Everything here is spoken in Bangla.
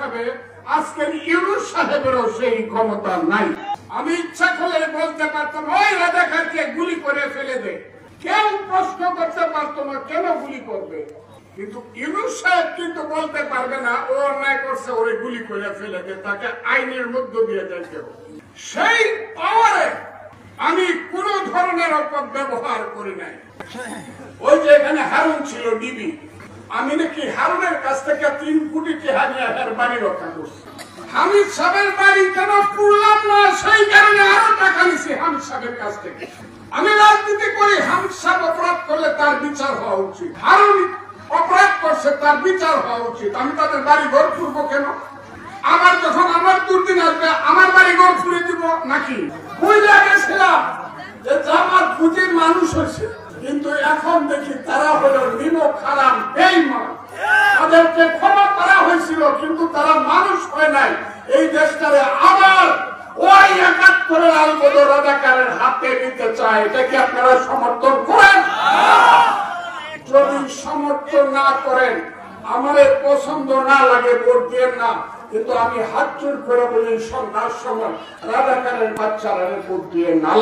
হিসাবে আজকের ইউনূস সাহেবেরও সেই ক্ষমতা নাই। আমি ইচ্ছা করলে বলতে পারতাম ওই রাজাকারকে গুলি করে ফেলে দে, কেউ প্রশ্ন করতে পারতো না কেন গুলি করবে। কিন্তু ইউনূস সাহেব কিন্তু বলতে পারবে না ও অন্যায় করছে ওরে গুলি করে ফেলে দে, তাকে আইনের মধ্য দিয়ে যাইতে হবে। সেই পাওয়ারে আমি কোন ধরনের অপব্যবহার করি নাই। ওই যে এখানে হারুন ছিল ডিবি, আমি নাকি হারুনের কাছ থেকে 3 কোটি টাকা নিয়ে এর বাড়ি রক্ষা করছি। হামিদ সাহেবের বাড়ি কেন পুরলাম না সেই কারণে আরো টাকা নিছি হামিদ সাহেবের কাছ থেকে। আমি রাজনীতি করি, হামিদ সাহেব অপরাধ করলে তার বিচার হওয়া উচিত, হারুন অপরাধ করছে তার বিচার হওয়া উচিত। আমি তাদের বাড়ি ঘর খুলবো কেন? আবার যখন আমার দুর্দিন আসবে আমার বাড়ি ঘর খুলে দিব নাকি? বুঝে গেছিলাম যে আমার পুঁজির মানুষ হয়েছে, কিন্তু এখন দেখি তারা হলো নিমক হারাম বেঈমান। তাদেরকে ক্ষমা করা হয়েছিল কিন্তু তারা মানুষ হয় নাই। এই দেশটারে আবার ওই ৭১ আলবদর রাজাকারের হাতে নিতে চায়, এটা কি আপনারা সমর্থন করেন? যদি সমর্থন না করেন, আমাদের পছন্দ না লাগে ভোট দিয়েন না, কিন্তু আমি হাত জোড় করে বলি সন্ধ্যার সময় রাজাকারের বাচ্চারা ভোট দিয়ে না।